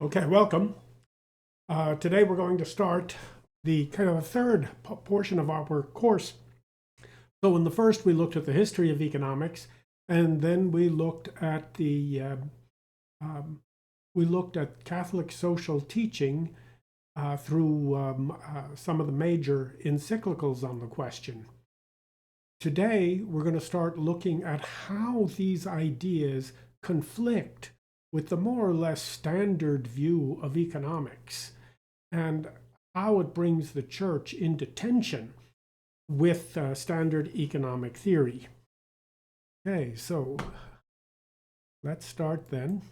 Okay, welcome. Today we're going to start the kind of a third portion of our course. So in the first we looked at the history of economics, and then we looked at Catholic social teaching through some of the major encyclicals on the question. Today we're going to start looking at how these ideas conflict with the more or less standard view of economics and how it brings the church into tension with standard economic theory. Okay, so let's start then.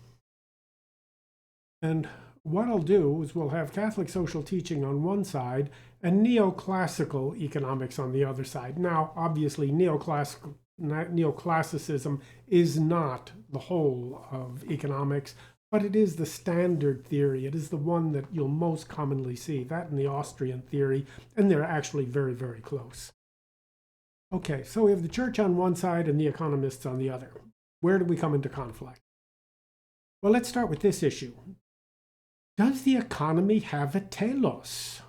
And what I'll do is we'll have Catholic social teaching on one side and neoclassical economics on the other side. Now, obviously, neoclassicism is not the whole of economics, but it is the standard theory. It is the one that you'll most commonly see, that and the Austrian theory, and they're actually very, very close. Okay, so we have the church on one side and the economists on the other. Where do we come into conflict? Well, let's start with this issue. Does the economy have a telos?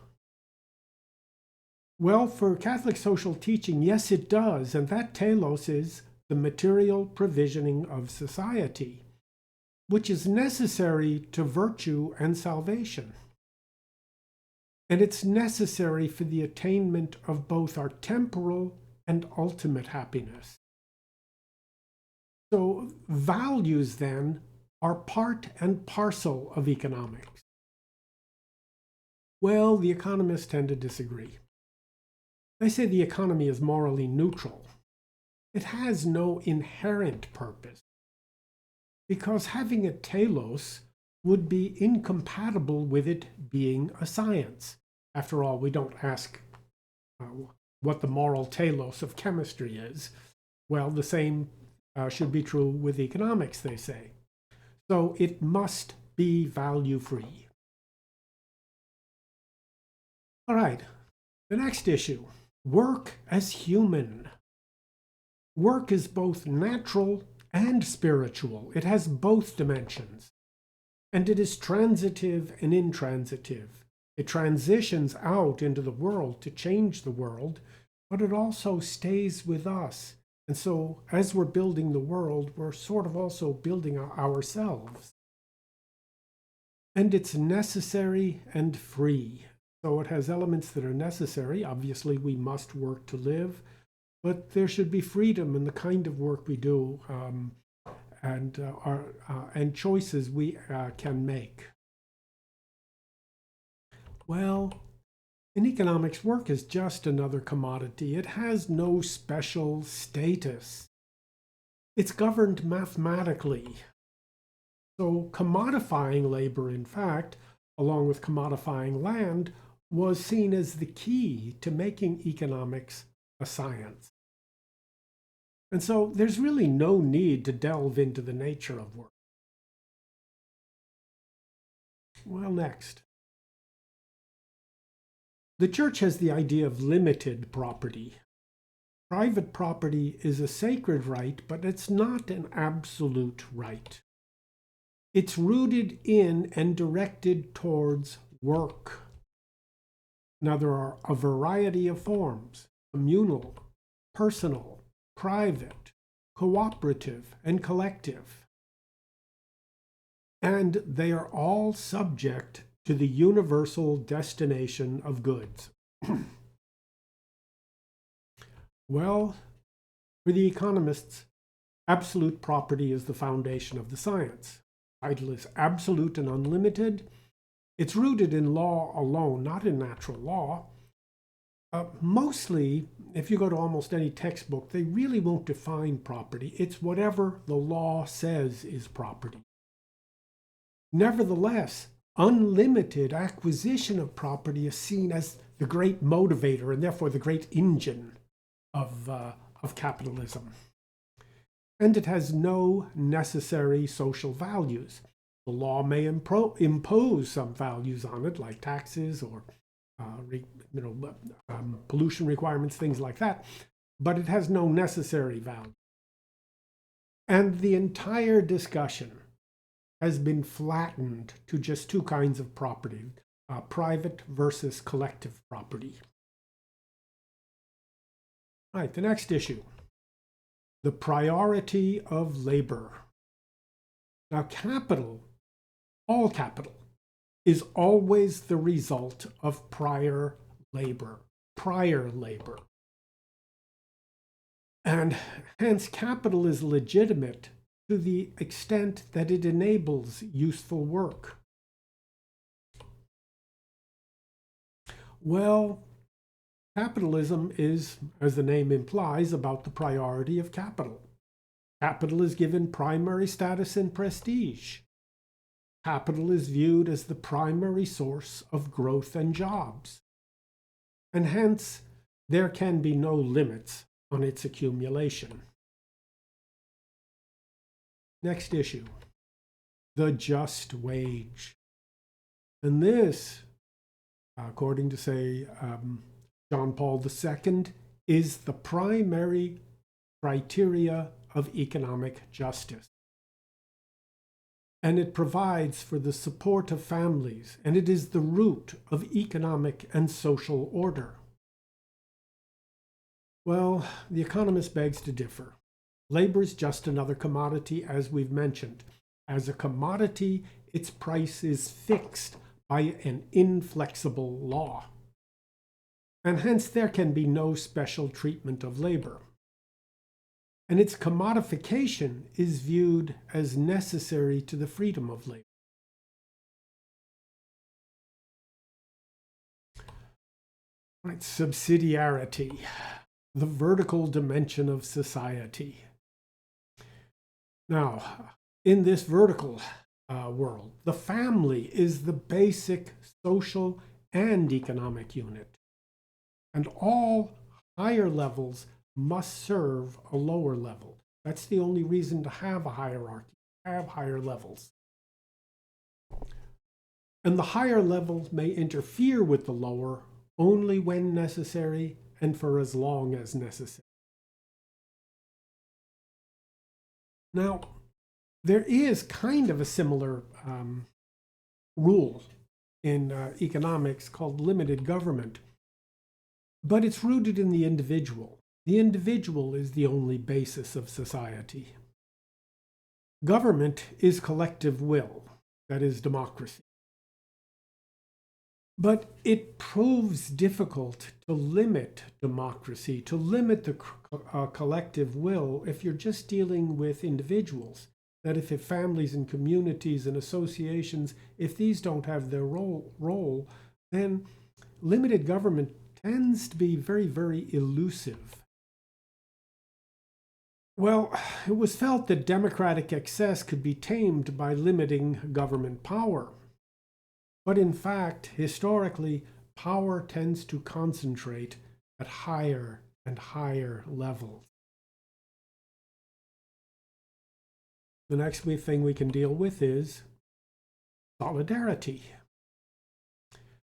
Well, for Catholic social teaching, yes, it does. And that telos is the material provisioning of society, which is necessary to virtue and salvation. And it's necessary for the attainment of both our temporal and ultimate happiness. So values, then, are part and parcel of economics. Well, the economists tend to disagree. They say the economy is morally neutral. It has no inherent purpose, because having a telos would be incompatible with it being a science. After all, we don't ask what the moral telos of chemistry is. Well, the same should be true with economics, they say. So it must be value-free. All right, the next issue. Work as human. Work is both natural and spiritual. It has both dimensions. And it is transitive and intransitive. It transitions out into the world to change the world, but it also stays with us. And so as we're building the world, we're sort of also building ourselves. And it's necessary and free. So it has elements that are necessary. Obviously, we must work to live, but there should be freedom in the kind of work we do and choices we can make. Well, in economics, work is just another commodity. It has no special status. It's governed mathematically. So commodifying labor, in fact, along with commodifying land, was seen as the key to making economics a science. And so there's really no need to delve into the nature of work. Well, next. The church has the idea of limited property. Private property is a sacred right, but it's not an absolute right. It's rooted in and directed towards work. Now, there are a variety of forms: communal, personal, private, cooperative, and collective. And they are all subject to the universal destination of goods. Well, for the economists, absolute property is the foundation of the science. Title is absolute and unlimited. It's rooted in law alone, not in natural law. Mostly, if you go to almost any textbook, they really won't define property. It's whatever the law says is property. Nevertheless, unlimited acquisition of property is seen as the great motivator and therefore the great engine of capitalism. And it has no necessary social values. The law may impose some values on it, like taxes or pollution requirements, things like that, but it has no necessary value. And the entire discussion has been flattened to just two kinds of property, private versus collective property. All right, the next issue, the priority of labor. Now, capital, all capital, is always the result of prior labor. And hence, capital is legitimate to the extent that it enables useful work. Well, capitalism is, as the name implies, about the priority of capital. Capital is given primary status and prestige. Capital is viewed as the primary source of growth and jobs. And hence, there can be no limits on its accumulation. Next issue, the just wage. And this, according to, say, John Paul II, is the primary criteria of economic justice. And it provides for the support of families, and it is the root of economic and social order. Well, the economist begs to differ. Labor is just another commodity, as we've mentioned. As a commodity, its price is fixed by an inflexible law. And hence there can be no special treatment of labor. And its commodification is viewed as necessary to the freedom of labor. Right, subsidiarity, the vertical dimension of society. Now, in this vertical world, the family is the basic social and economic unit. And all higher levels must serve a lower level. That's the only reason to have a hierarchy, have higher levels. And the higher levels may interfere with the lower only when necessary and for as long as necessary. Now, there is kind of a similar rule in economics called limited government, but it's rooted in the individual. The individual is the only basis of society. Government is collective will, that is democracy. But it proves difficult to limit democracy, to limit the collective will if you're just dealing with individuals. That if families and communities and associations, if these don't have their role, then limited government tends to be very, very elusive. Well, it was felt that democratic excess could be tamed by limiting government power. But in fact, historically, power tends to concentrate at higher and higher levels. The next thing we can deal with is solidarity.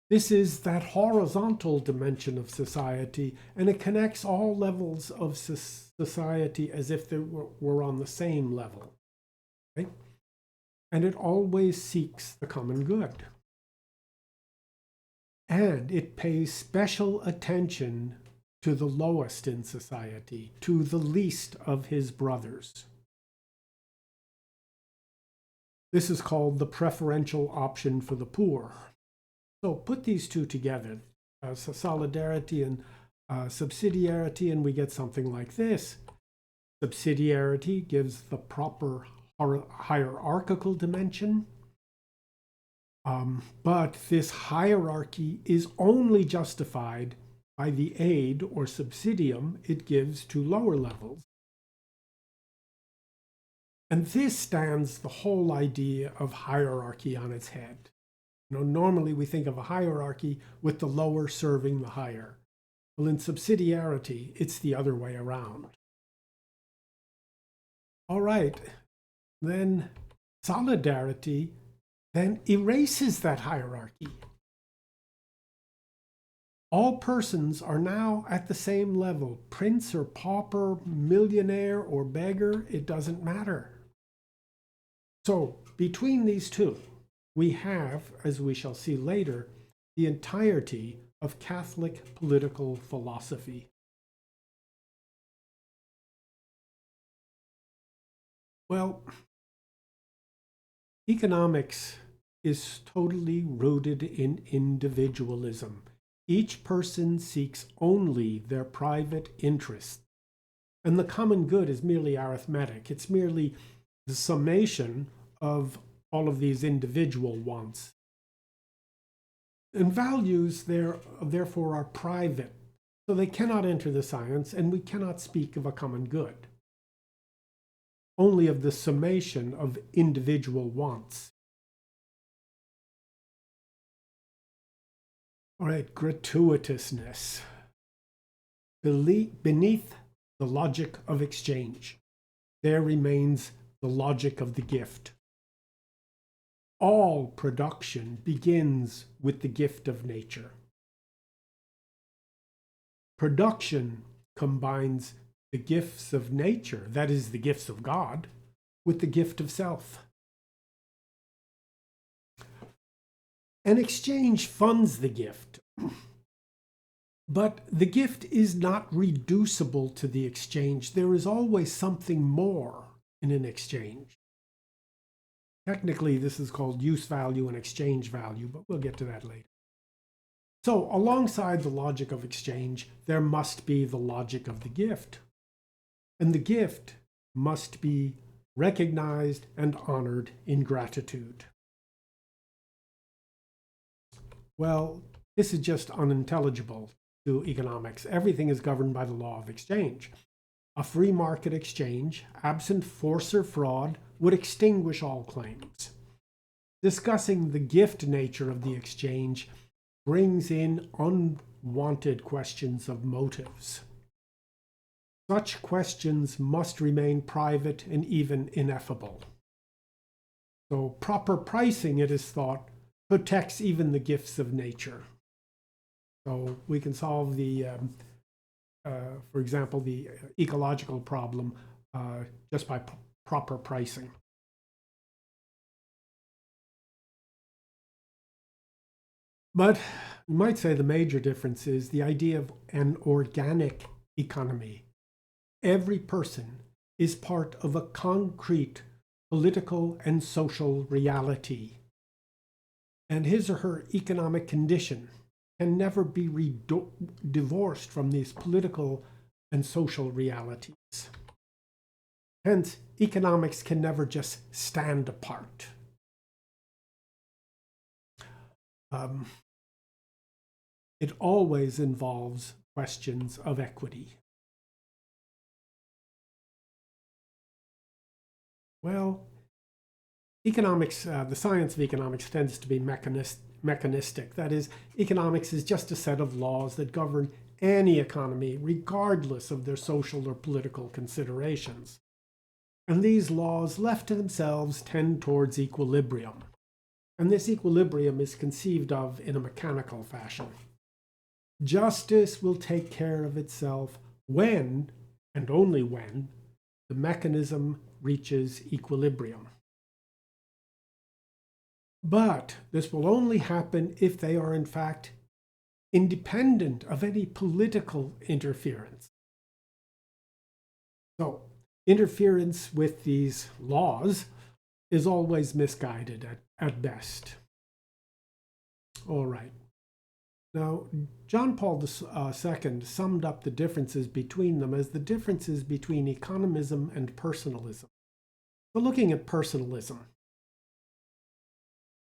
This is that horizontal dimension of society, and it connects all levels of society as if they were on the same level. Okay? And it always seeks the common good. And it pays special attention to the lowest in society, to the least of his brothers. This is called the preferential option for the poor. So put these two together, solidarity and subsidiarity, and we get something like this. Subsidiarity gives the proper hierarchical dimension. But this hierarchy is only justified by the aid or subsidium it gives to lower levels. And this stands the whole idea of hierarchy on its head. Normally we think of a hierarchy with the lower serving the higher. Well, in subsidiarity, it's the other way around. All right, then solidarity then erases that hierarchy. All persons are now at the same level. Prince or pauper, millionaire or beggar, it doesn't matter. So between these two, we have, as we shall see later, the entirety of Catholic political philosophy. Well, economics is totally rooted in individualism. Each person seeks only their private interests, and the common good is merely arithmetic. It's merely the summation of all of these individual wants. And values therefore are private, so they cannot enter the science, and we cannot speak of a common good, only of the summation of individual wants. All right, gratuitousness. Beneath the logic of exchange, there remains the logic of the gift. All production begins with the gift of nature. Production combines the gifts of nature, that is, the gifts of God, with the gift of self. An exchange funds the gift, but the gift is not reducible to the exchange. There is always something more in an exchange. Technically, this is called use value and exchange value, but we'll get to that later. So, alongside the logic of exchange, there must be the logic of the gift. And the gift must be recognized and honored in gratitude. Well, this is just unintelligible to economics. Everything is governed by the law of exchange. A free market exchange, absent force or fraud, would extinguish all claims. Discussing the gift nature of the exchange brings in unwanted questions of motives. Such questions must remain private and even ineffable. So proper pricing, it is thought, protects even the gifts of nature. So we can solve the, for example, the ecological problem just by proper pricing. But you might say the major difference is the idea of an organic economy. Every person is part of a concrete political and social reality, and his or her economic condition can never be divorced from these political and social realities. Hence, economics can never just stand apart. It always involves questions of equity. Well, economics, the science of economics tends to be mechanistic. That is, economics is just a set of laws that govern any economy, regardless of their social or political considerations. And these laws, left to themselves, tend towards equilibrium. And this equilibrium is conceived of in a mechanical fashion. Justice will take care of itself when, and only when, the mechanism reaches equilibrium. But this will only happen if they are in fact independent of any political interference. So, interference with these laws is always misguided at best. All right. Now, John Paul II summed up the differences between them as the differences between economism and personalism. So looking at personalism,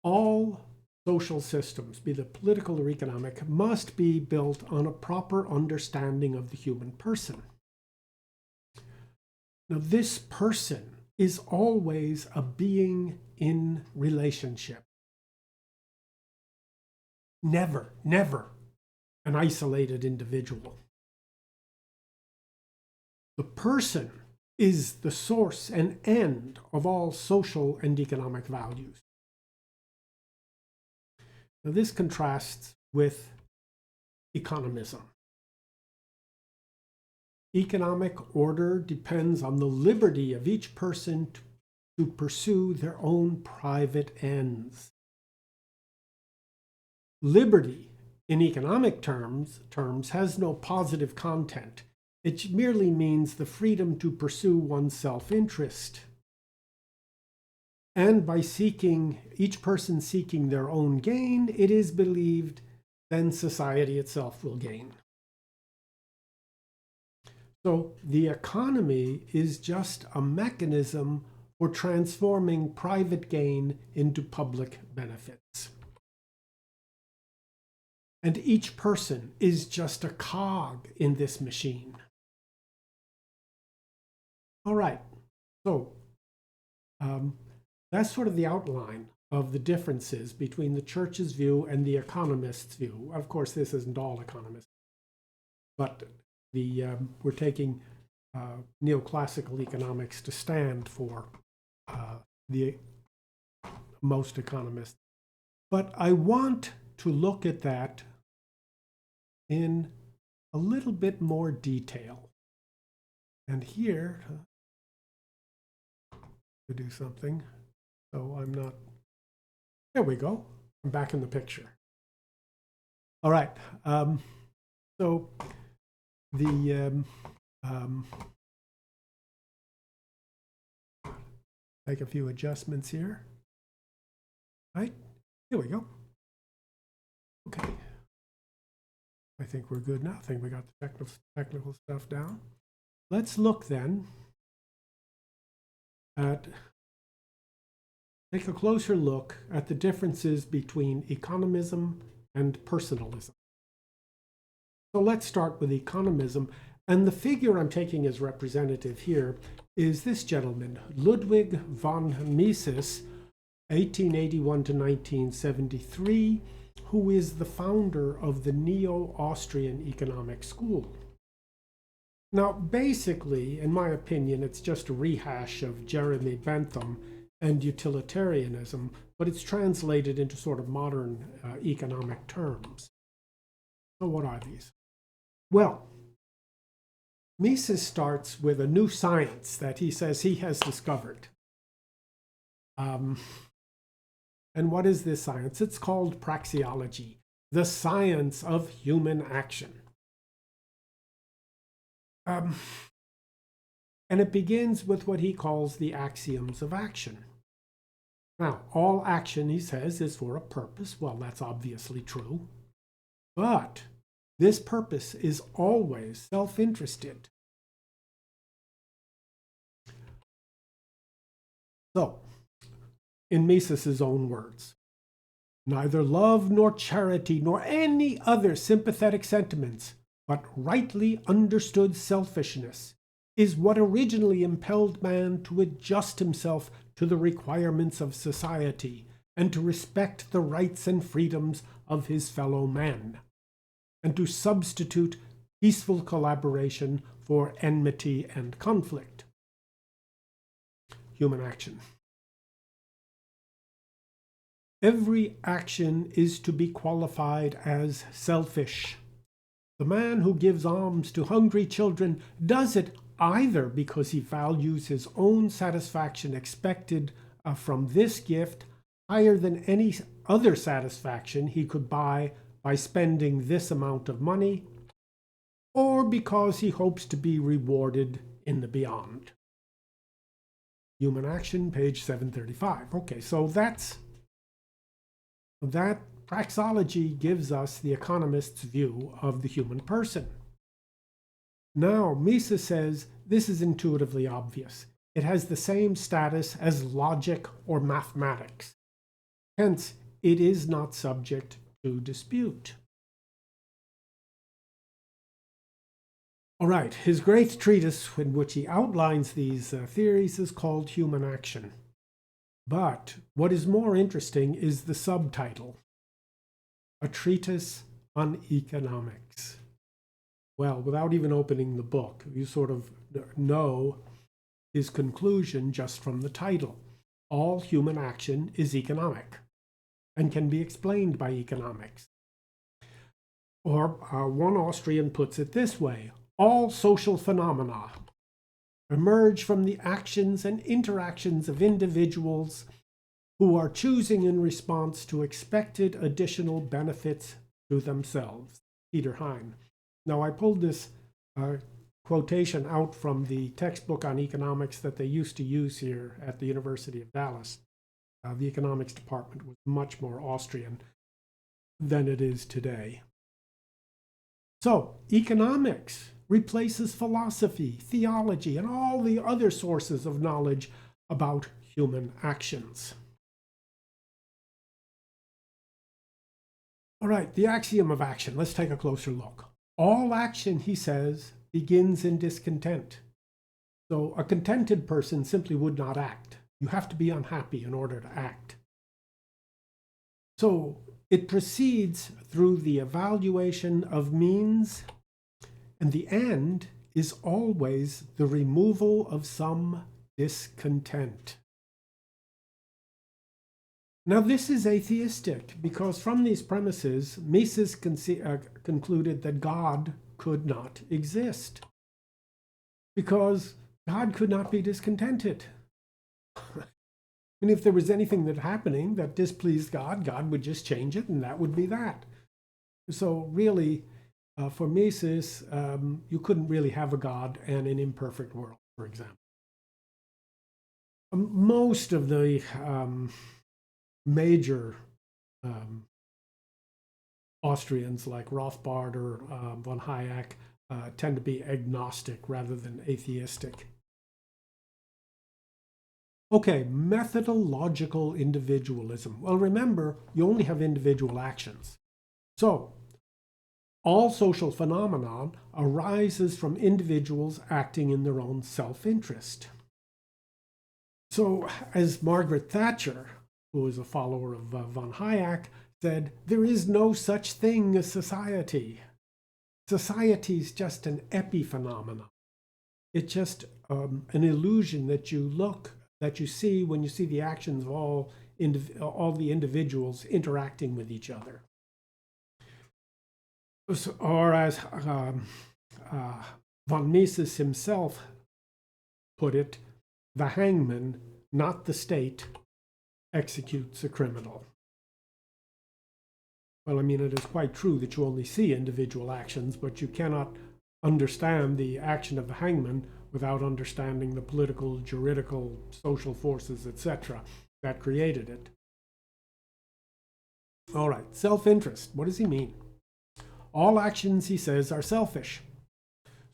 all social systems, be they political or economic, must be built on a proper understanding of the human person. Now, this person is always a being in relationship. Never an isolated individual. The person is the source and end of all social and economic values. Now, this contrasts with economism. Economic order depends on the liberty of each person to pursue their own private ends. Liberty, in economic terms has no positive content. It merely means the freedom to pursue one's self-interest. And by each person seeking their own gain, it is believed, then society itself will gain. So the economy is just a mechanism for transforming private gain into public benefits. And each person is just a cog in this machine. All right, so that's sort of the outline of the differences between the church's view and the economist's view. Of course, this isn't all economists, but we're taking neoclassical economics to stand for the most economists. But I want to look at that in a little bit more detail. And here, to do something, so I'm not, there we go, I'm back in the picture. All right, so the, make a few adjustments here. Right, here we go. Okay, I think we're good now. I think we got the technical stuff down. Let's look then at, take a closer look at the differences between economism and personalism. So let's start with economism, and the figure I'm taking as representative here is this gentleman, Ludwig von Mises, 1881 to 1973, who is the founder of the Neo-Austrian economic school. Now, basically, in my opinion, it's just a rehash of Jeremy Bentham and utilitarianism, but it's translated into sort of modern economic terms. So what are these? Well, Mises starts with a new science that he says he has discovered. And what is this science? It's called praxeology, the science of human action. And it begins with what he calls the axioms of action. Now, all action, he says, is for a purpose. Well, that's obviously true. But this purpose is always self-interested. So, in Mises's own words, neither love nor charity nor any other sympathetic sentiments, but rightly understood selfishness, is what originally impelled man to adjust himself to the requirements of society and to respect the rights and freedoms of his fellow man, and to substitute peaceful collaboration for enmity and conflict. Human action. Every action is to be qualified as selfish. The man who gives alms to hungry children does it either because he values his own satisfaction expected from this gift higher than any other satisfaction he could buy by spending this amount of money, or because he hopes to be rewarded in the beyond. Human Action, page 735. Okay, so that praxeology gives us the economist's view of the human person. Now, Mises says this is intuitively obvious. It has the same status as logic or mathematics. Hence, it is not subject to dispute. All right, his great treatise in which he outlines these theories is called Human Action. But what is more interesting is the subtitle, A Treatise on Economics. Well, without even opening the book, you sort of know his conclusion just from the title. All human action is economic and can be explained by economics. Or one Austrian puts it this way: all social phenomena emerge from the actions and interactions of individuals who are choosing in response to expected additional benefits to themselves. Peter Heine. Now, I pulled this quotation out from the textbook on economics that they used to use here at the University of Dallas. The economics department was much more Austrian than it is today. So, economics replaces philosophy, theology, and all the other sources of knowledge about human actions. All right, the axiom of action. Let's take a closer look. All action, he says, begins in discontent. So a contented person simply would not act. You have to be unhappy in order to act. So it proceeds through the evaluation of means, and the end is always the removal of some discontent. Now, this is atheistic because from these premises, Mises concluded that God could not exist because God could not be discontented. And if there was anything that happening that displeased God, God would just change it, and that would be that. So really, for Mises, you couldn't really have a God and an imperfect world, for example. Most of the major Austrians like Rothbard or von Hayek tend to be agnostic rather than atheistic. Okay, methodological individualism. Well, remember, you only have individual actions. So, all social phenomenon arises from individuals acting in their own self-interest. So, as Margaret Thatcher, who is a follower of von Hayek, said, there is no such thing as society. Society is just an epiphenomenon. It's just an illusion that you see when you see the actions of all the individuals interacting with each other. Or as von Mises himself put it, the hangman, not the state, executes a criminal. Well, I mean, it is quite true that you only see individual actions, but you cannot understand the action of the hangman without understanding the political, juridical, social forces, etc., that created it. All right, self-interest. What does he mean? All actions, he says, are selfish.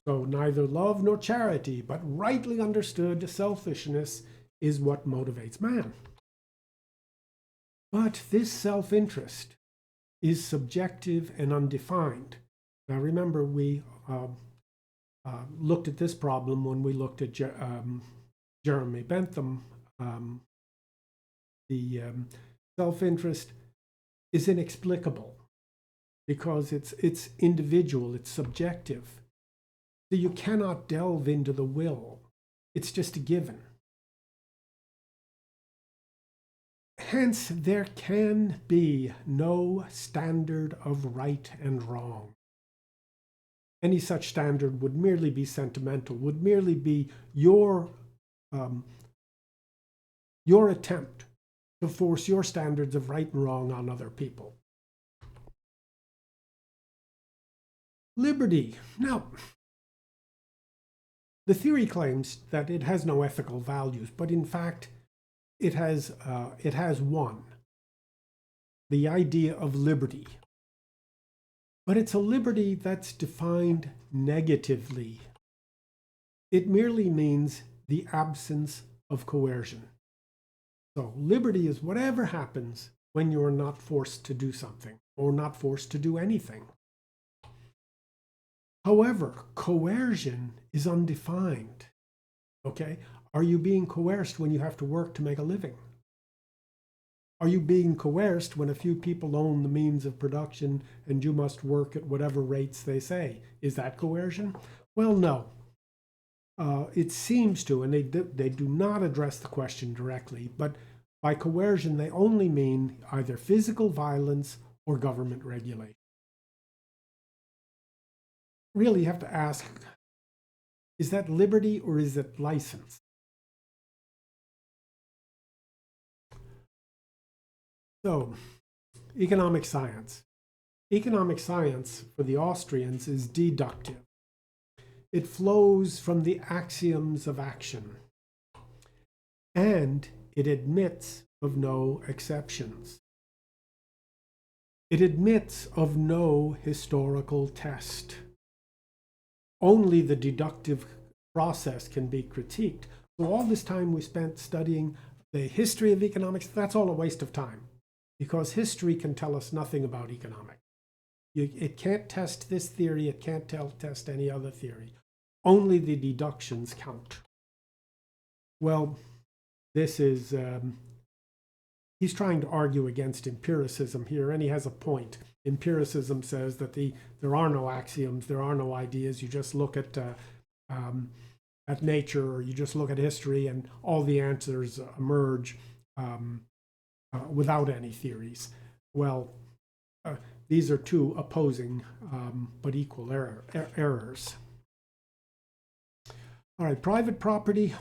So neither love nor charity, but rightly understood selfishness is what motivates man. But this self-interest is subjective and undefined. Now remember, we looked at this problem when we looked at Jeremy Bentham. The self-interest is inexplicable because it's individual, it's subjective. So you cannot delve into the will. It's just a given. Hence, there can be no standard of right and wrong. Any such standard would merely be sentimental, would merely be your attempt to force your standards of right and wrong on other people. Liberty. Now, the theory claims that it has no ethical values, but in fact, it has one, the idea of liberty. But it's a liberty that's defined negatively. It merely means the absence of coercion. So liberty is whatever happens when you are not forced to do something or not forced to do anything. However, coercion is undefined. Okay? Are you being coerced when you have to work to make a living? Are you being coerced when a few people own the means of production and you must work at whatever rates they say? Is that coercion? Well, no. It seems to, and they do not address the question directly, but by coercion they only mean either physical violence or government regulation. Really, you have to ask, Is that liberty or is it license? So, economic science. Economic science for the Austrians is deductive. It flows from the axioms of action, and it admits of no exceptions. It admits of no historical test. Only the deductive process can be critiqued. So all this time we spent studying the history of economics, that's all a waste of time, because history can tell us nothing about economics. It can't test this theory, it can't test any other theory. Only the deductions count. Well, this is, he's trying to argue against empiricism here, and he has a point. Empiricism says that there are no axioms, there are no ideas. You just look at nature, or you just look at history, and all the answers emerge without any theories. Well, these are two opposing but equal errors. All right, private property.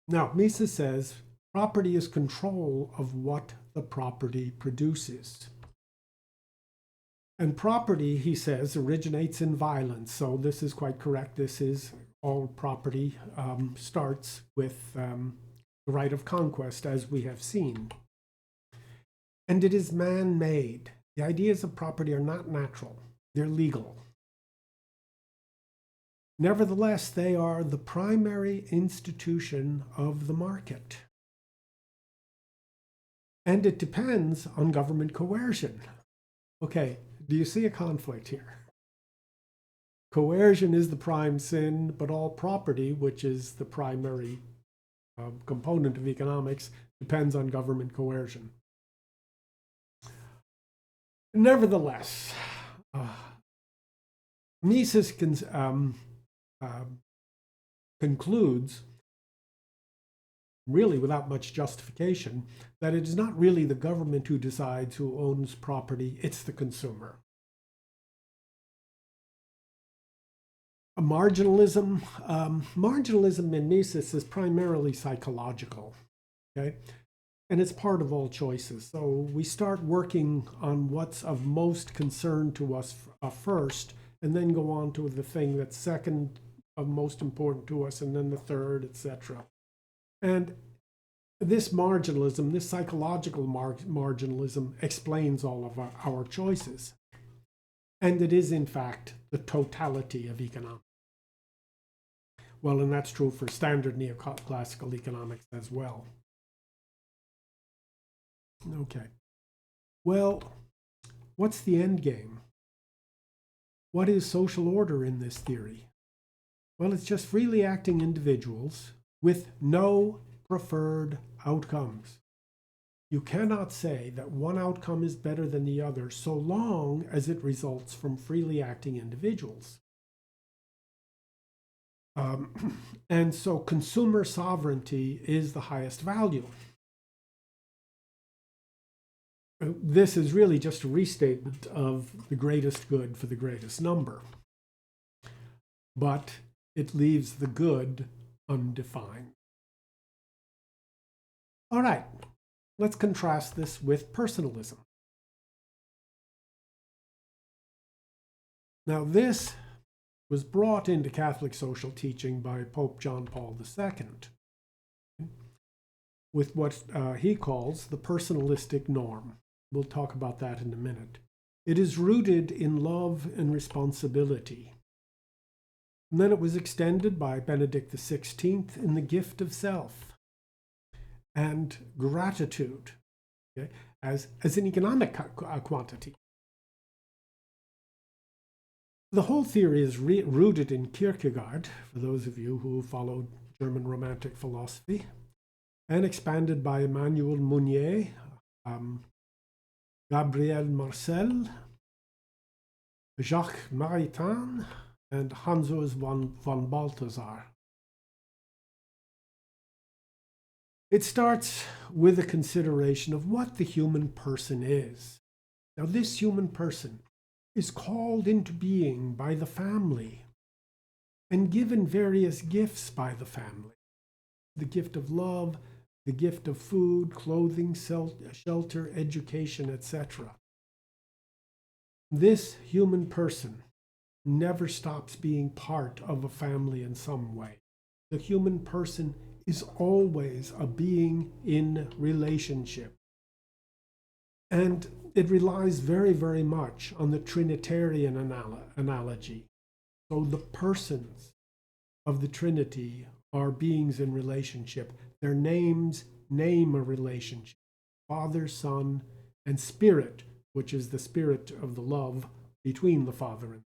Now, Mises says property is control of what the property produces. And property, he says, originates in violence. So this is quite correct. This is all property starts with the right of conquest, as we have seen. And it is man-made. The ideas of property are not natural. They're legal. Nevertheless, they are the primary institution of the market. And it depends on government coercion. Okay, do you see a conflict here? Coercion is the prime sin, but all property, which is the primary component of economics, depends on government coercion. Nevertheless, Mises concludes, really without much justification, that it is not really the government who decides who owns property, it's the consumer. Marginalism in Mises is primarily psychological, okay? And it's part of all choices. So we start working on what's of most concern to us first, and then go on to the thing that's second of most important to us, and then the third, etc. And this marginalism, this psychological marginalism, explains all of our choices. And it is, in fact, the totality of economics. Well, and that's true for standard neoclassical economics as well. Okay. Well, what's the end game? What is social order in this theory? Well, it's just freely acting individuals with no preferred outcomes. You cannot say that one outcome is better than the other so long as it results from freely acting individuals. And so consumer sovereignty is the highest value. This is really just a restatement of the greatest good for the greatest number. But it leaves the good undefined. All right, let's contrast this with personalism. Now, this was brought into Catholic social teaching by Pope John Paul II with what he calls the personalistic norm. We'll talk about that in a minute. It is rooted in love and responsibility. And then it was extended by Benedict XVI in the gift of self and gratitude, okay, as an economic quantity. The whole theory is rooted in Kierkegaard, for those of you who followed German Romantic philosophy, and expanded by Emmanuel Mounier, Gabriel Marcel, Jacques Maritain, and Hans-Urs von Balthasar. It starts with a consideration of what the human person is. Now, this human person is called into being by the family. and given various gifts by the family. The gift of love, the gift of food, clothing, shelter, education, etc. This human person never stops being part of a family in some way. The human person is always a being in relationship. And it relies very, very much on the Trinitarian analogy. So the persons of the Trinity are beings in relationship. Their names name a relationship. Father, Son, and Spirit, which is the spirit of the love between the Father and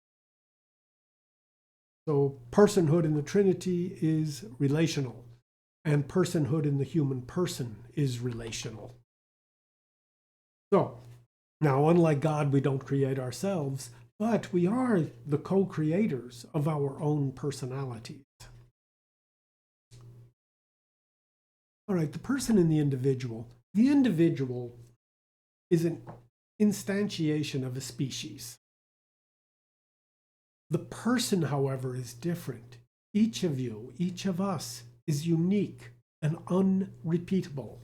So personhood in the Trinity is relational, and personhood in the human person is relational. So, now unlike God, we don't create ourselves, but we are the co-creators of our own personalities. All right, the person in the individual. The individual is an instantiation of a species. The person, however, is different. Each of you, each of us, is unique and unrepeatable.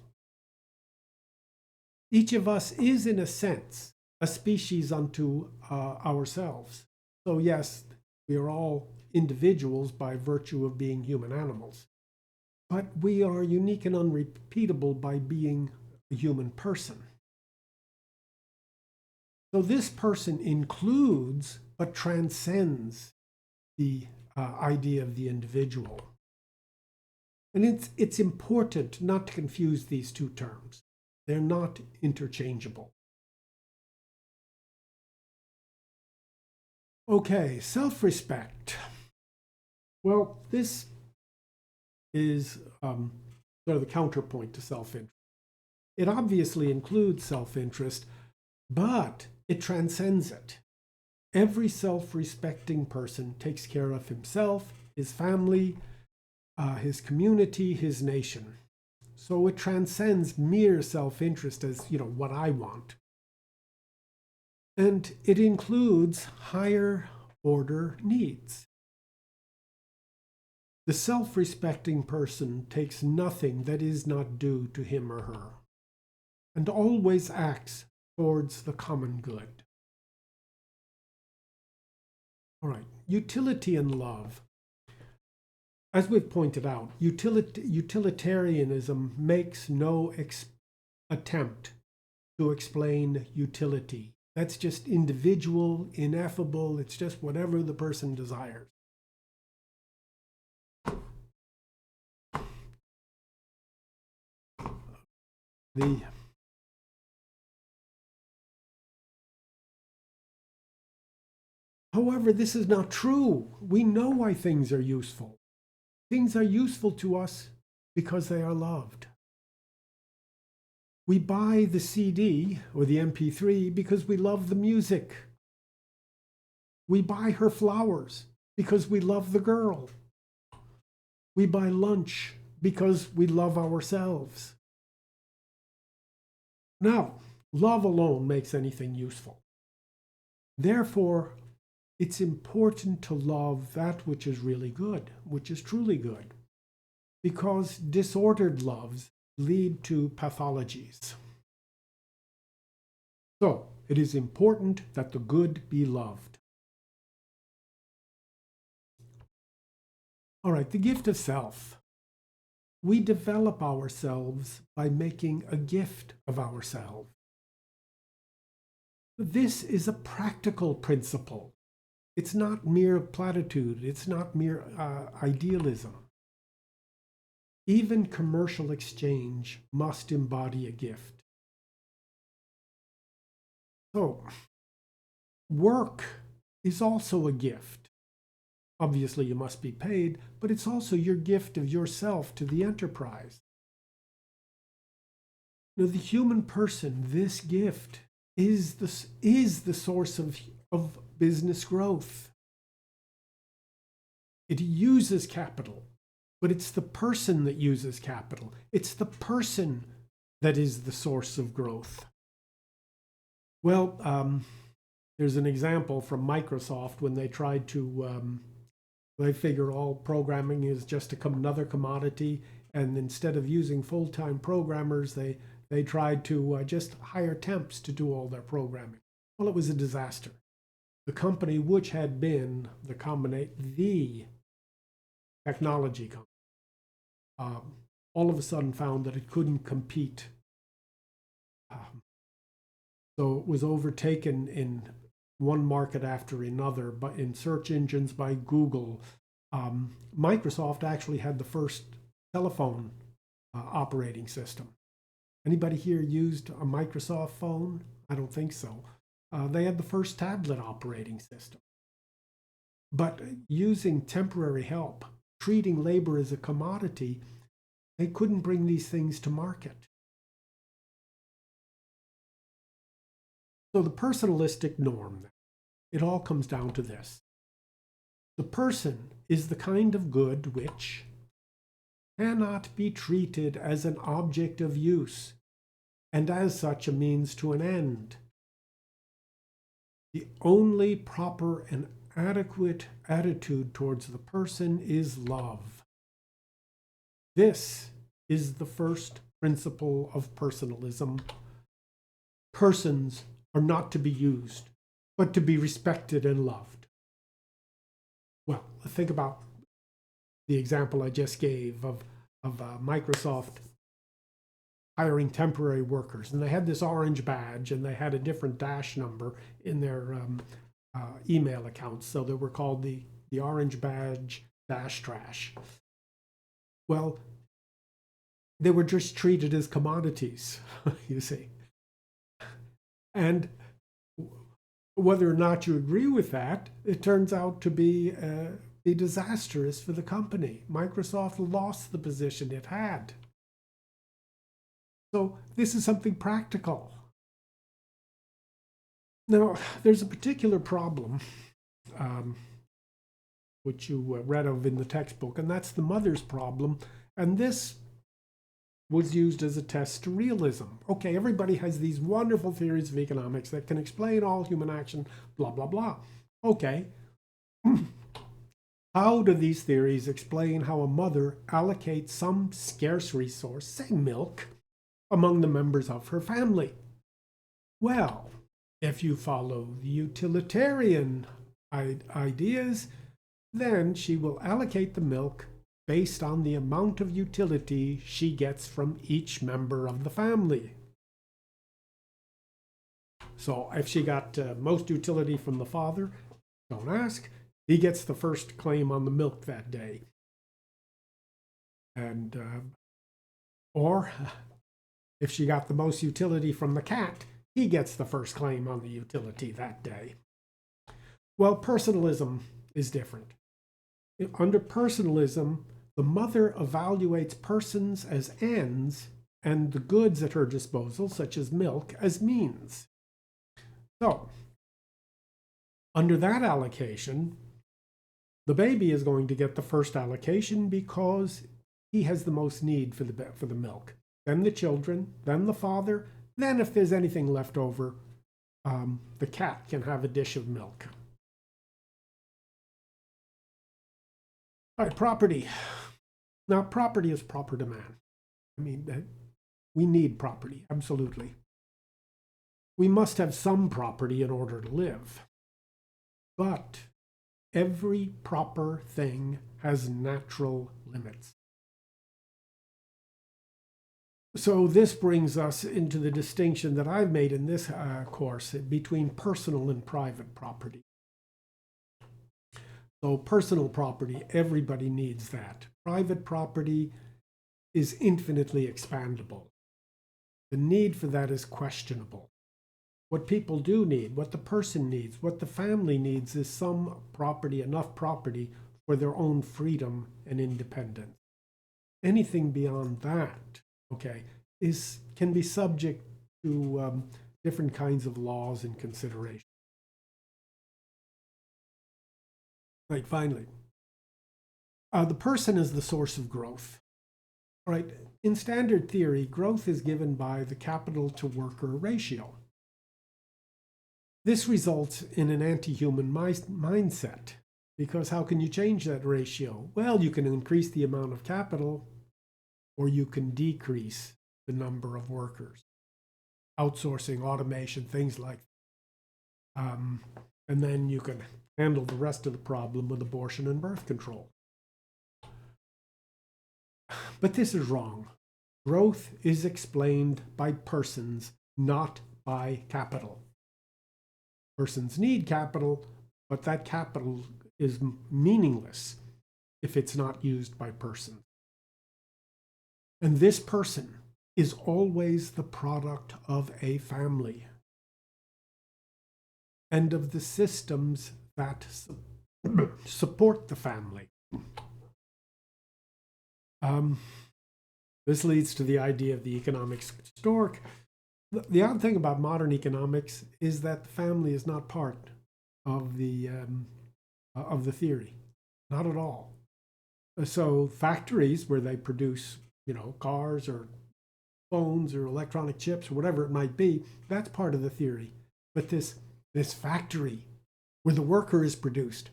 Each of us is, in a sense, a species unto ourselves. So yes, we are all individuals by virtue of being human animals. But we are unique and unrepeatable by being a human person. So this person includes but transcends the idea of the individual. And it's important not to confuse these two terms. They're not interchangeable. Okay, self-respect. Well, this is sort of the counterpoint to self-interest. It obviously includes self-interest, but it transcends it. Every self-respecting person takes care of himself, his family, his community, his nation. So it transcends mere self-interest as, what I want. And it includes higher order needs. The self-respecting person takes nothing that is not due to him or her, and always acts towards the common good. All right, utility and love. As we've pointed out, utilitarianism makes no attempt to explain utility. That's just individual, ineffable, it's just whatever the person desires. However, this is not true. We know why things are useful. Things are useful to us because they are loved. We buy the CD or the MP3 because we love the music. We buy her flowers because we love the girl. We buy lunch because we love ourselves. Now, love alone makes anything useful. Therefore, it's important to love that which is really good, which is truly good, because disordered loves lead to pathologies. So, it is important that the good be loved. All right, the gift of self. We develop ourselves by making a gift of ourselves. This is a practical principle. It's not mere platitude. It's not mere idealism. Even commercial exchange must embody a gift. So, work is also a gift. Obviously, you must be paid, but it's also your gift of yourself to the enterprise. Now, the human person, this gift, is the source of business growth. It uses capital, but it's the person that uses capital. It's the person that is the source of growth. Well, there's an example from Microsoft when they tried to They figure all programming is just another commodity, and instead of using full-time programmers, they tried to just hire temps to do all their programming. Well, it was a disaster. The company, which had been the technology company, all of a sudden found that it couldn't compete. So it was overtaken in one market after another, but in search engines by Google. Microsoft actually had the first telephone operating system. Anybody here used a Microsoft phone? I don't think so. They had the first tablet operating system. But using temporary help, treating labor as a commodity, they couldn't bring these things to market. So the personalistic norm, it all comes down to this. The person is the kind of good which cannot be treated as an object of use, and as such a means to an end. The only proper and adequate attitude towards the person is love. This is the first principle of personalism. Persons are not to be used, but to be respected and loved. Well, think about the example I just gave of Microsoft hiring temporary workers, and they had this orange badge, and they had a different dash number in their email accounts, so they were called the orange badge dash trash. Well, they were just treated as commodities, you see. And whether or not you agree with that, it turns out to be disastrous for the company. Microsoft lost the position it had. So this is something practical. Now, there's a particular problem, which you read of in the textbook, and that's the mother's problem. And this was used as a test to realism. Okay, everybody has these wonderful theories of economics that can explain all human action, blah, blah, blah. Okay. How do these theories explain how a mother allocates some scarce resource, say milk, among the members of her family? Well, if you follow the utilitarian ideas, then she will allocate the milk based on the amount of utility she gets from each member of the family. So if she got most utility from the father, don't ask, he gets the first claim on the milk that day. And or if she got the most utility from the cat, he gets the first claim on the utility that day. Well, personalism is different. Under personalism, the mother evaluates persons as ends and the goods at her disposal, such as milk, as means. So, under that allocation, the baby is going to get the first allocation because he has the most need for the milk. Then the children, then the father, then if there's anything left over, the cat can have a dish of milk. All right, property. Now, property is proper demand. I mean, we need property, absolutely. We must have some property in order to live. But every proper thing has natural limits. So this brings us into the distinction that I've made in this course between personal and private property. So personal property, everybody needs that. Private property is infinitely expandable. The need for that is questionable. What people do need, what the person needs, what the family needs is some property, enough property for their own freedom and independence. Anything beyond that, okay, can be subject to different kinds of laws and consideration. Right, finally, the person is the source of growth. Right, in standard theory, growth is given by the capital to worker ratio. This results in an anti-human mindset Because how can you change that ratio? Well, you can increase the amount of capital, or you can decrease the number of workers. Outsourcing, automation, things like that. And then you can handle the rest of the problem with abortion and birth control. But this is wrong. Growth is explained by persons, not by capital. Persons need capital, but that capital is meaningless if it's not used by persons. And this person is always the product of a family and of the systems that support the family. This leads to the idea of the economics stork. The odd thing about modern economics is that the family is not part of the theory, not at all. So factories where they produce, cars or phones or electronic chips or whatever it might be, that's part of the theory. But this factory where the worker is produced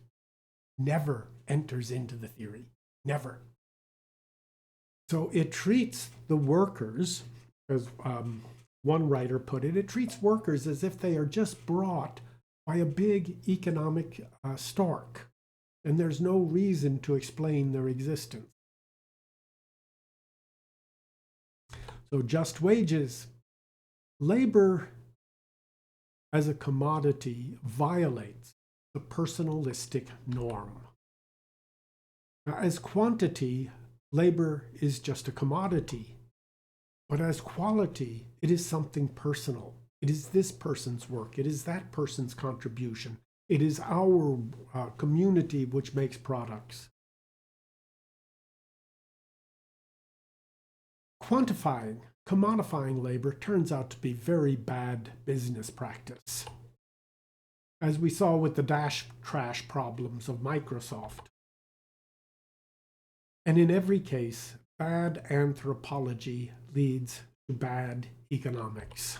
never enters into the theory, never. So it treats the workers, as one writer put it, it treats workers as if they are just brought by a big economic stork, and there's no reason to explain their existence. So just wages. Labor as a commodity violates the personalistic norm. Now, as quantity, labor is just a commodity, but as quality, it is something personal. It is this person's work. It is that person's contribution. It is our community which makes products. Quantifying, commodifying labor turns out to be very bad business practice, as we saw with the dash trash problems of Microsoft. And in every case, bad anthropology leads to bad economics.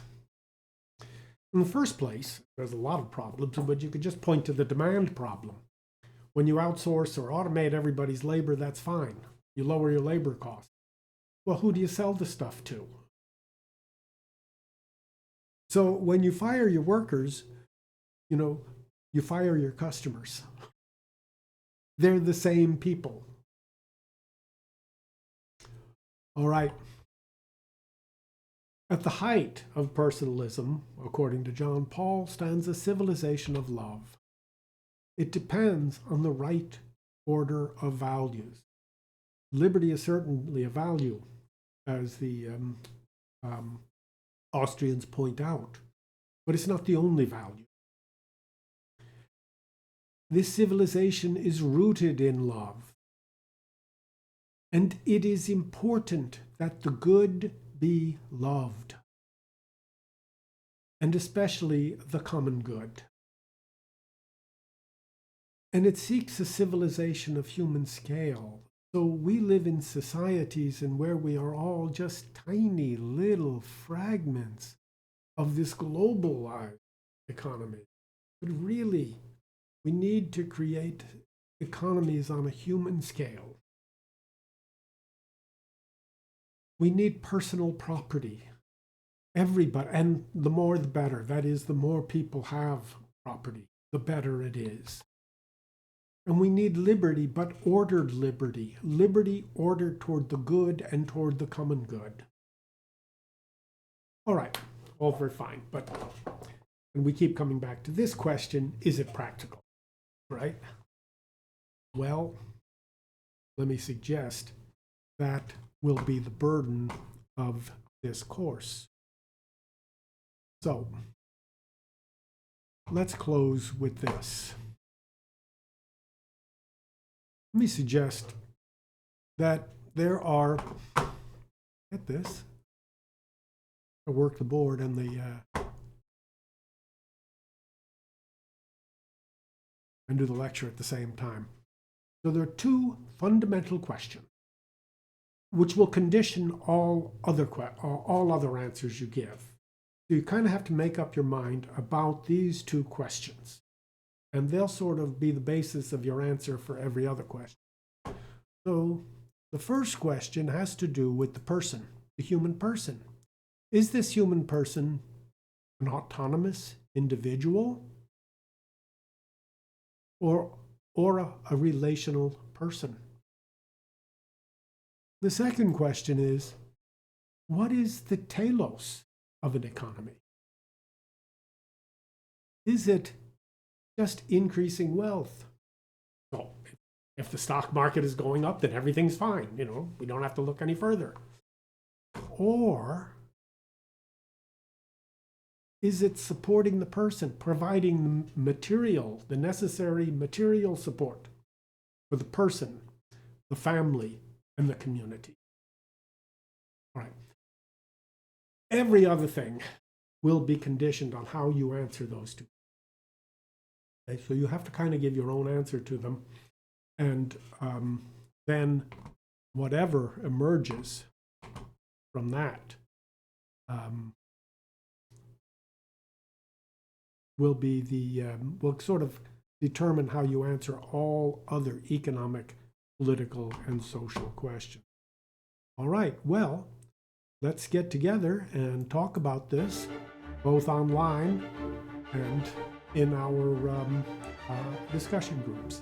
In the first place, there's a lot of problems, but you could just point to the demand problem. When you outsource or automate everybody's labor, that's fine. You lower your labor costs. Well, who do you sell the stuff to? So when you fire your workers, you fire your customers. They're the same people. All right. At the height of personalism, according to John Paul, stands a civilization of love. It depends on the right order of values. Liberty is certainly a value, as the Austrians point out, but it's not the only value. This civilization is rooted in love, and it is important that the good be loved, and especially the common good. And it seeks a civilization of human scale. So we live in societies in where we are all just tiny little fragments of this globalized economy. But really, we need to create economies on a human scale. We need personal property. Everybody, and the more the better. That is, the more people have property, the better it is. And we need liberty, but ordered liberty. Liberty ordered toward the good and toward the common good. All right, all very fine. And we keep coming back to this question, is it practical, right? Well, let me suggest that will be the burden of this course. So, let's close with this. Let me suggest that there are, get this, I work the board and and do the lecture at the same time. So there are two fundamental questions which will condition all other answers you give. So you kind of have to make up your mind about these two questions. and they'll sort of be the basis of your answer for every other question. So the first question has to do with the person, the human person. Is this human person an autonomous individual or a relational person? The second question is, what is the telos of an economy? Is it just increasing wealth? So if the stock market is going up, then everything's fine. We don't have to look any further. Or is it supporting the person, providing the necessary material support for the person, the family, and the community? All right. Every other thing will be conditioned on how you answer those two. Okay? So you have to kind of give your own answer to them. And then whatever emerges from that will sort of determine how you answer all other economic, political, and social questions. All right, well, let's get together and talk about this, both online and in our discussion groups.